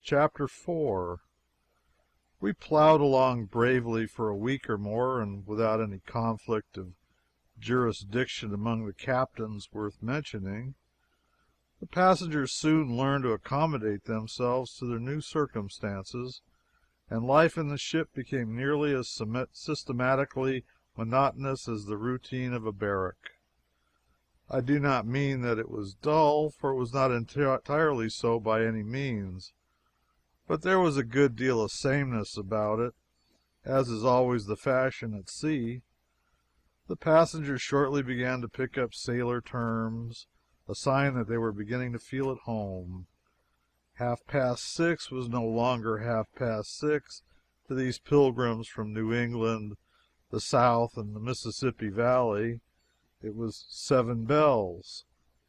Chapter 4. We plowed along bravely for a week or more, and without any conflict of jurisdiction among the captains worth mentioning. The passengers soon learned to accommodate themselves to their new circumstances, and life in the ship became nearly as systematically monotonous as the routine of a barrack. I do not mean that it was dull, for it was not entirely so by any means, but there was a good deal of sameness about it, as is always the fashion at sea. The passengers shortly began to pick up sailor terms, a sign that they were beginning to feel at home. 6:30 was no longer 6:30 to these pilgrims from New England, the South, and the Mississippi Valley. It was 7 bells.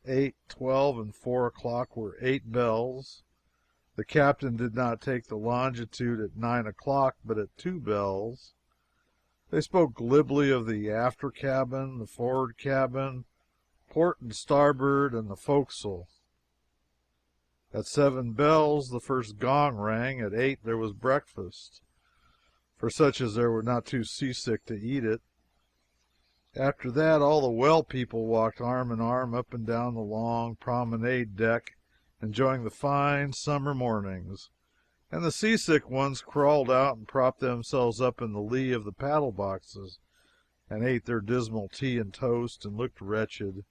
8, 12, and 4 o'clock were 8 bells. The captain did not take the longitude at 9 o'clock, but at 2 bells. They spoke glibly of the after cabin, the forward cabin, port and starboard, and the forecastle. At 7 bells, the first gong rang. At 8, there was breakfast, for such as were not too seasick to eat it. After that, all the well people walked arm in arm up and down the long promenade deck, enjoying the fine summer mornings, and the seasick ones crawled out and propped themselves up in the lee of the paddle boxes, and ate their dismal tea and toast, and looked wretched.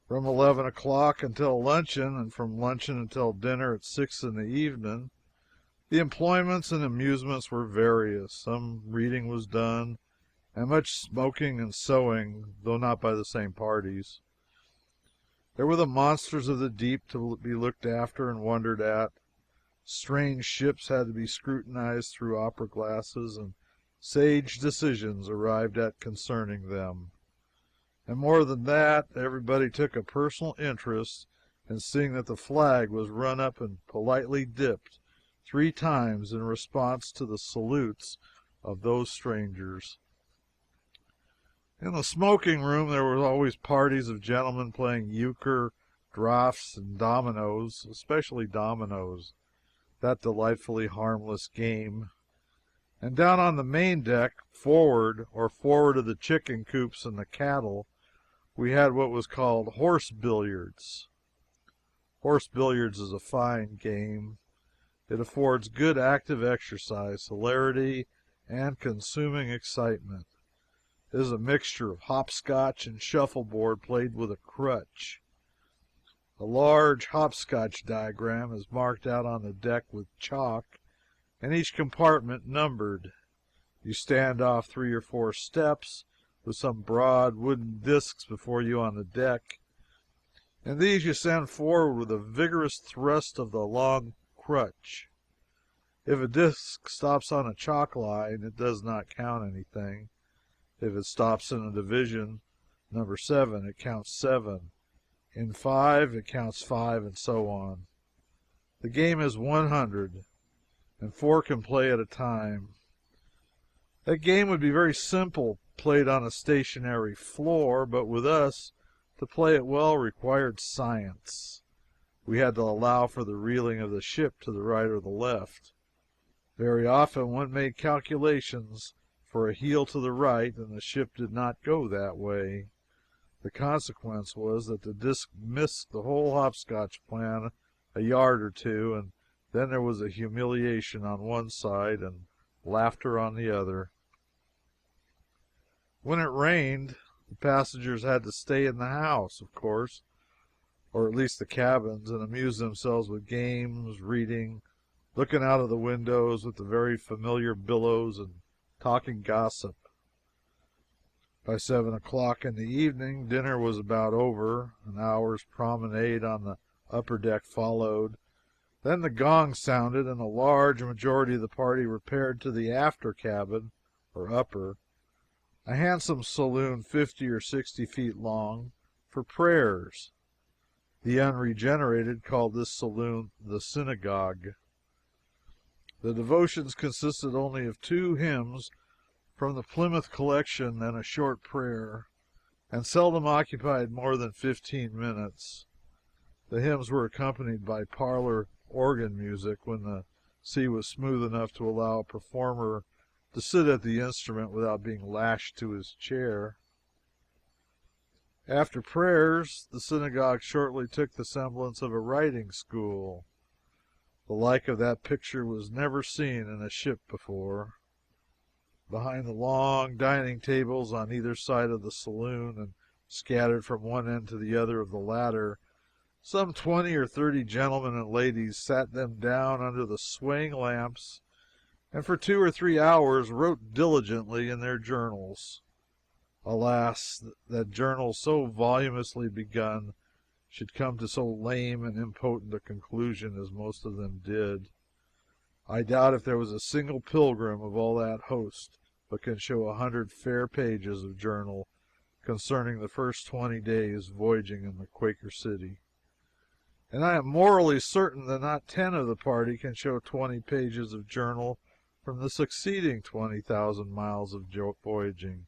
From 11 o'clock until luncheon, and from luncheon until dinner at 6 in the evening, the employments and amusements were various. Some reading was done, and much smoking and sewing, though not by the same parties. There were the monsters of the deep to be looked after and wondered at. Strange ships had to be scrutinized through opera glasses, and sage decisions arrived at concerning them. And more than that, everybody took a personal interest in seeing that the flag was run up and politely dipped 3 times in response to the salutes of those strangers. In the smoking room there were always parties of gentlemen playing euchre, draughts, and dominoes, especially dominoes, that delightfully harmless game. And down on the main deck, forward of the chicken coops and the cattle, we had what was called horse billiards. Horse billiards is a fine game. It affords good active exercise, hilarity, and consuming excitement. It is a mixture of hopscotch and shuffleboard played with a crutch. A large hopscotch diagram is marked out on the deck with chalk, and each compartment numbered. You stand off 3 or 4 steps, with some broad wooden discs before you on the deck, and these you send forward with a vigorous thrust of the long crutch. If a disc stops on a chalk line, it does not count anything. If it stops in a division, number 7, it counts 7. In 5, it counts 5, and so on. The game is 100, and 4 can play at a time. That game would be very simple played on a stationary floor, but with us, to play it well required science. We had to allow for the reeling of the ship to the right or the left. Very often one made calculations for a heel to the right, and the ship did not go that way. The consequence was that the disc missed the whole hopscotch plan a yard or 2, and then there was a humiliation on one side and laughter on the other. When it rained, the passengers had to stay in the house, of course, or at least the cabins, and amuse themselves with games, reading, looking out of the windows at the very familiar billows, and talking gossip. By 7 o'clock in the evening, dinner was about over. An hour's promenade on the upper deck followed. Then the gong sounded, and a large majority of the party repaired to the after cabin, or upper, a handsome saloon 50 or 60 feet long, for prayers. The unregenerated called this saloon the Synagogue. The devotions consisted only of 2 hymns from the Plymouth collection and a short prayer, and seldom occupied more than 15 minutes. The hymns were accompanied by parlor organ music when the sea was smooth enough to allow a performer to sit at the instrument without being lashed to his chair. After prayers, the synagogue shortly took the semblance of a writing school. The like of that picture was never seen in a ship before. Behind the long dining tables on either side of the saloon, and scattered from one end to the other of the latter, some 20 or 30 gentlemen and ladies sat them down under the swaying lamps, and for 2 or 3 hours wrote diligently in their journals. Alas, that journals so voluminously begun should come to so lame and impotent a conclusion as most of them did. I doubt if there was a single pilgrim of all that host but can show 100 fair pages of journal concerning the first 20 days voyaging in the Quaker City. And I am morally certain that not 10 of the party can show 20 pages of journal from the succeeding 20,000 miles of voyaging.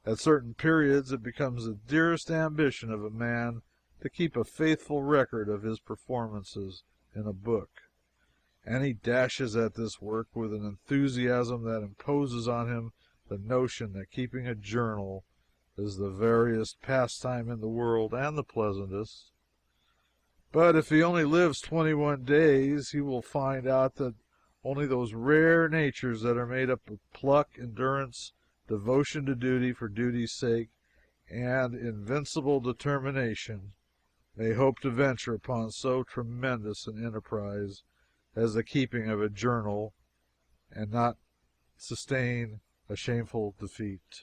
At certain periods it becomes the dearest ambition of a man to keep a faithful record of his performances in a book, and he dashes at this work with an enthusiasm that imposes on him the notion that keeping a journal is the veriest pastime in the world and the pleasantest. But if he only lives 21 days, he will find out that only those rare natures that are made up of pluck, endurance, devotion to duty for duty's sake, and invincible determination may hope to venture upon so tremendous an enterprise as the keeping of a journal and not sustain a shameful defeat.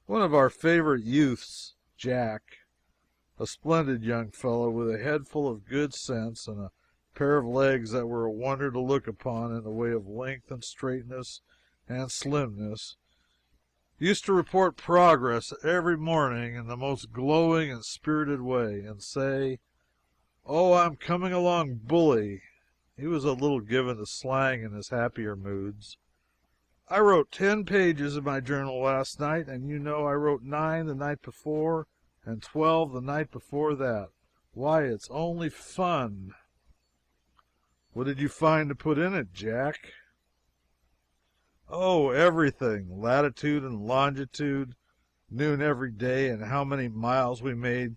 One of our favorite youths, Jack, a splendid young fellow with a head full of good sense and a pair of legs that were a wonder to look upon in the way of length and straightness and slimness, used to report progress every morning in the most glowing and spirited way, and say, "Oh, I'm coming along bully." He was a little given to slang in his happier moods. "I wrote 10 pages in my journal last night, and you know I wrote 9 the night before, and 12 the night before that. Why, it's only fun." "What did you find to put in it, Jack?" "Oh, everything. Latitude and longitude, noon every day, and how many miles we made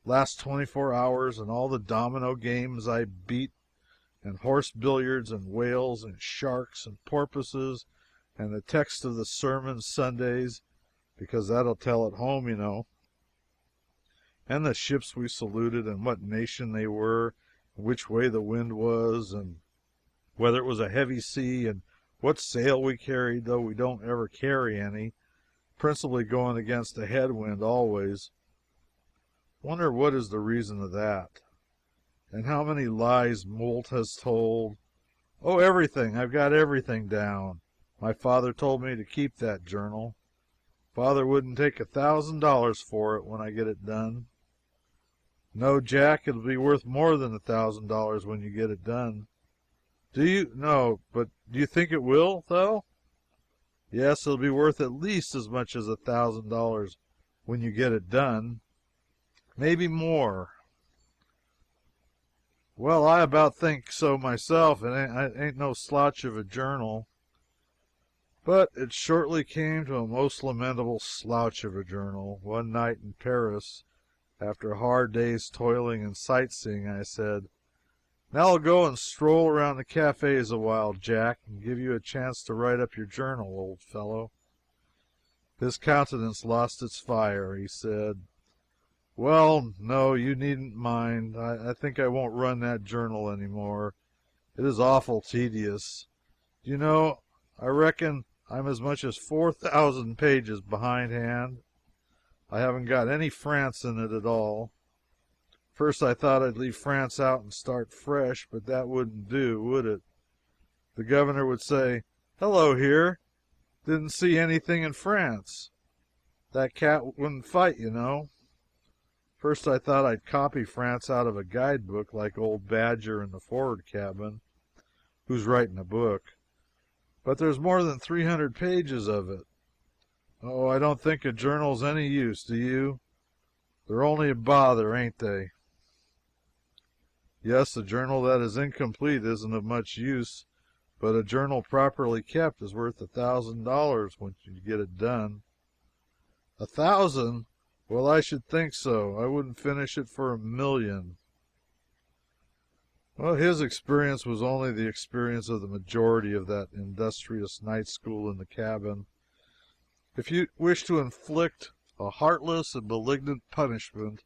last 24 hours, and all the domino games I beat, and horse billiards, and whales, and sharks, and porpoises, and the text of the sermon Sundays, because that'll tell at home, you know, and the ships we saluted, and what nation they were, and which way the wind was, and whether it was a heavy sea, and what sail we carried, though we don't ever carry any, principally going against a headwind always. Wonder what is the reason of that? And how many lies Moult has told. Oh, everything. I've got everything down. My father told me to keep that journal. Father wouldn't take $1,000 for it when I get it done. No, Jack, it'll be worth more than $1,000 when you get it done. Do you? No, but do you think it will, though? Yes, it'll be worth at least as much as $1,000 when you get it done. Maybe more. Well, I about think so myself. It ain't no slouch of a journal. But it shortly came to a most lamentable slouch of a journal. One night in Paris, after a hard day's toiling and sightseeing, I said, "Now I'll go and stroll around the cafes a while, Jack, and give you a chance to write up your journal, old fellow." His countenance lost its fire. He said, "Well, no, you needn't mind. I think I won't run that journal any more. It is awful tedious. Do you know, I reckon I'm as much as 4,000 pages behindhand. I haven't got any France in it at all. First I thought I'd leave France out and start fresh, but that wouldn't do, would it? The governor would say, 'Hello here, didn't see anything in France.' That cat wouldn't fight, you know. First I thought I'd copy France out of a guidebook, like old Badger in the forward cabin, who's writing a book. But there's more than 300 pages of it. Oh, I don't think a journal's any use, do you? They're only a bother, ain't they?" Yes, a journal that is incomplete isn't of much use, but a journal properly kept is worth $1,000 when you get it done. 1,000? Well, I should think so. I wouldn't finish it for 1,000,000. Well, his experience was only the experience of the majority of that industrious night school in the cabin. If you wish to inflict a heartless and malignant punishment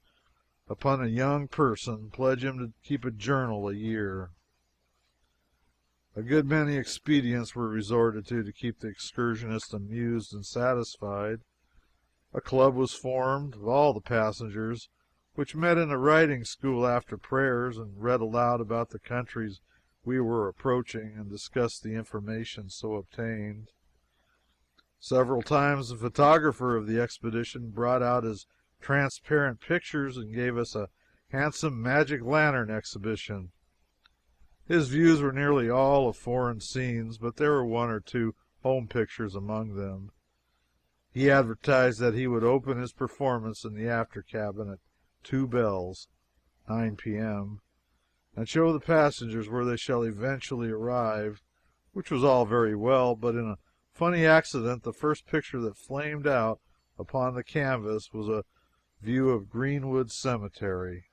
upon a young person, pledge him to keep a journal a year. A good many expedients were resorted to keep the excursionist amused and satisfied. A club was formed of all the passengers, which met in a writing school after prayers and read aloud about the countries we were approaching and discussed the information so obtained. Several times the photographer of the expedition brought out his transparent pictures and gave us a handsome magic lantern exhibition. His views were nearly all of foreign scenes, but there were one or two home pictures among them. He advertised that he would open his performance in the after cabin at 2 bells, 9 p.m., and show the passengers where they shall eventually arrive, which was all very well, but in a funny accident, the first picture that flamed out upon the canvas was a view of Greenwood Cemetery.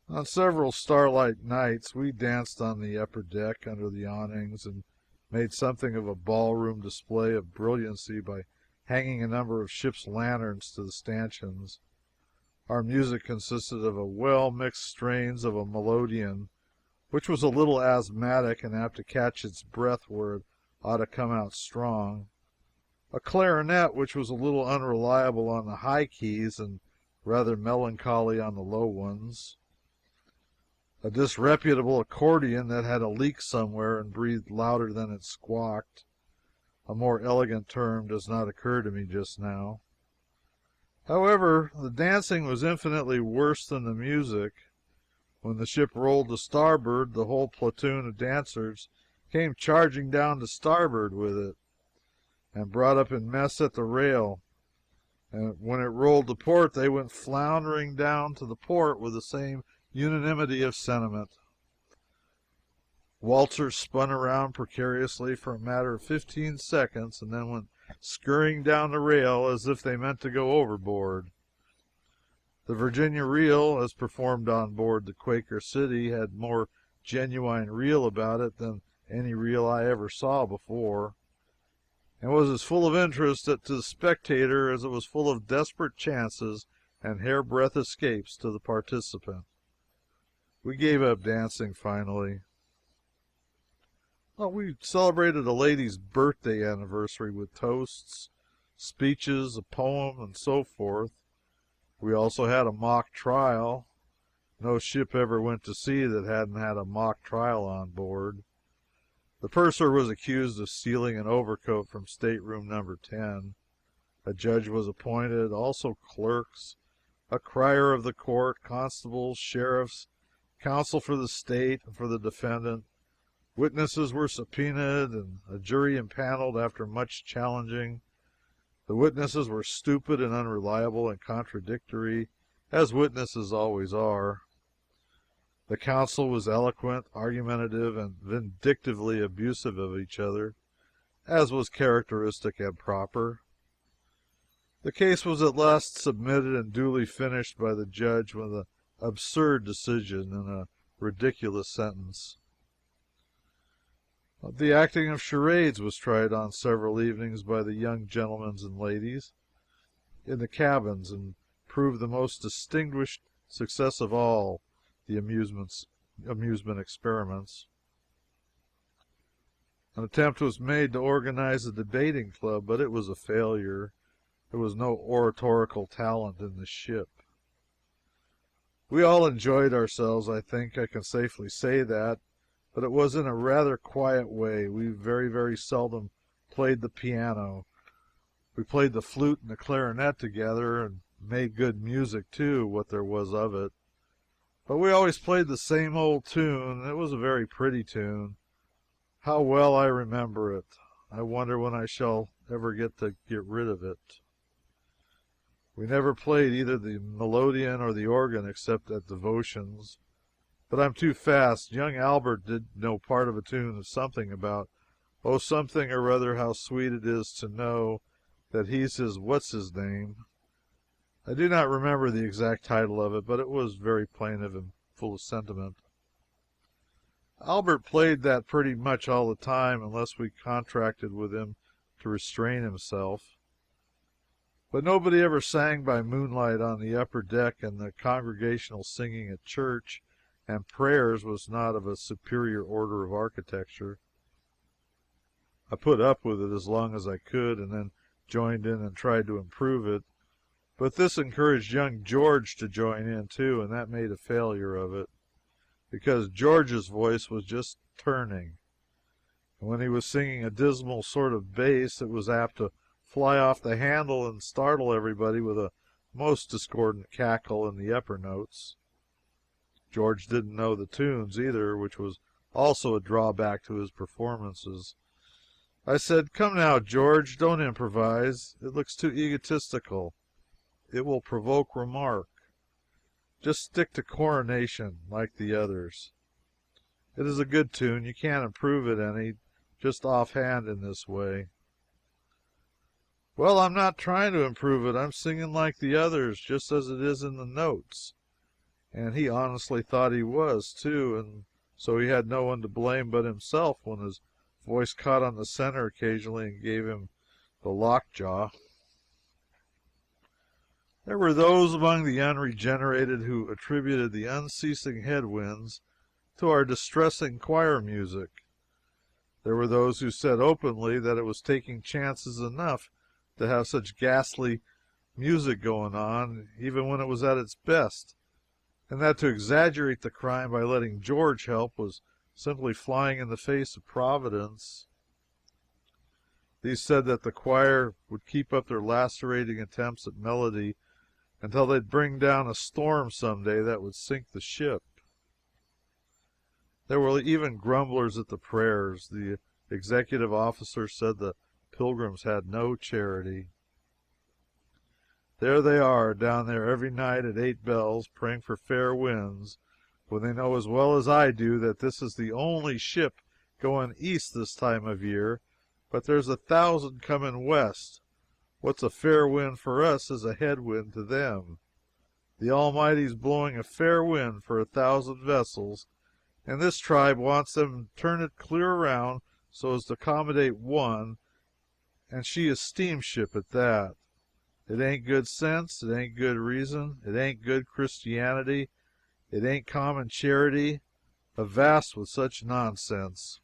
On several starlight nights we danced on the upper deck under the awnings and made something of a ballroom display of brilliancy by hanging a number of ship's lanterns to the stanchions. Our music consisted of a well-mixed strains of a melodeon, which was a little asthmatic and apt to catch its breath where it ought to come out strong, a clarinet which was a little unreliable on the high keys and rather melancholy on the low ones, a disreputable accordion that had a leak somewhere and breathed louder than it squawked. A more elegant term does not occur to me just now. However, the dancing was infinitely worse than the music. When the ship rolled to starboard, the whole platoon of dancers came charging down to starboard with it, and brought up in mess at the rail, and when it rolled to port, they went floundering down to the port with the same unanimity of sentiment. Waltzers spun around precariously for a matter of 15 seconds and then went scurrying down the rail as if they meant to go overboard. The Virginia reel, as performed on board the Quaker City, had more genuine reel about it than any reel I ever saw before, and was as full of interest to the spectator as it was full of desperate chances and hairbreadth escapes to the participant. We gave up dancing finally. Well, we celebrated a lady's birthday anniversary with toasts, speeches, a poem, and so forth. We also had a mock trial. No ship ever went to sea that hadn't had a mock trial on board. The purser was accused of stealing an overcoat from stateroom number 10. A judge was appointed, also clerks, a crier of the court, constables, sheriffs, counsel for the state and for the defendant. Witnesses were subpoenaed and a jury impaneled after much challenging. The witnesses were stupid and unreliable and contradictory, as witnesses always are. The counsel was eloquent, argumentative, and vindictively abusive of each other, as was characteristic and proper. The case was at last submitted and duly finished by the judge with an absurd decision and a ridiculous sentence. The acting of charades was tried on several evenings by the young gentlemen and ladies in the cabins, and proved the most distinguished success of all the amusement experiments. An attempt was made to organize a debating club, but it was a failure. There was no oratorical talent in the ship. We all enjoyed ourselves, I think I can safely say that, but it was in a rather quiet way. We very seldom played the piano. We played the flute and the clarinet together, and made good music, too, what there was of it. But we always played the same old tune, and it was a very pretty tune. How well I remember it. I wonder when I shall ever get rid of it. We never played either the melodeon or the organ except at devotions. But I'm too fast. Young Albert did know part of a tune of something about, oh, something or other, how sweet it is to know that he's his what's his name. I do not remember the exact title of it, but it was very plaintive and full of sentiment. Albert played that pretty much all the time, unless we contracted with him to restrain himself. But nobody ever sang by moonlight on the upper deck, and the congregational singing at church and prayers was not of a superior order of architecture. I put up with it as long as I could, and then joined in and tried to improve it. But this encouraged young George to join in, too, and that made a failure of it, because George's voice was just turning. And when he was singing a dismal sort of bass, it was apt to fly off the handle and startle everybody with a most discordant cackle in the upper notes. George didn't know the tunes, either, which was also a drawback to his performances. I said, "Come now, George, don't improvise. It looks too egotistical. It will provoke remark. Just stick to Coronation, like the others. It is a good tune. You can't improve it any, just offhand in this way." "Well, I'm not trying to improve it. I'm singing like the others, just as it is in the notes." And he honestly thought he was, too, and so he had no one to blame but himself when his voice caught on the center occasionally and gave him the lockjaw. There were those among the unregenerated who attributed the unceasing headwinds to our distressing choir music. There were those who said openly that it was taking chances enough to have such ghastly music going on, even when it was at its best, and that to exaggerate the crime by letting George help was simply flying in the face of Providence. These said that the choir would keep up their lacerating attempts at melody until they'd bring down a storm some day that would sink the ship. There were even grumblers at the prayers. The executive officer said the Pilgrims had no charity. There they are, down there every night at 8 bells, praying for fair winds, when they know as well as I do that this is the only ship going east this time of year, but there's 1,000 coming west. What's a fair wind for us is a headwind to them. The Almighty's blowing a fair wind for 1,000 vessels, and this tribe wants them to turn it clear around so as to accommodate one, and she a steamship at that. It ain't good sense, it ain't good reason, it ain't good Christianity, it ain't common charity. Avast with such nonsense.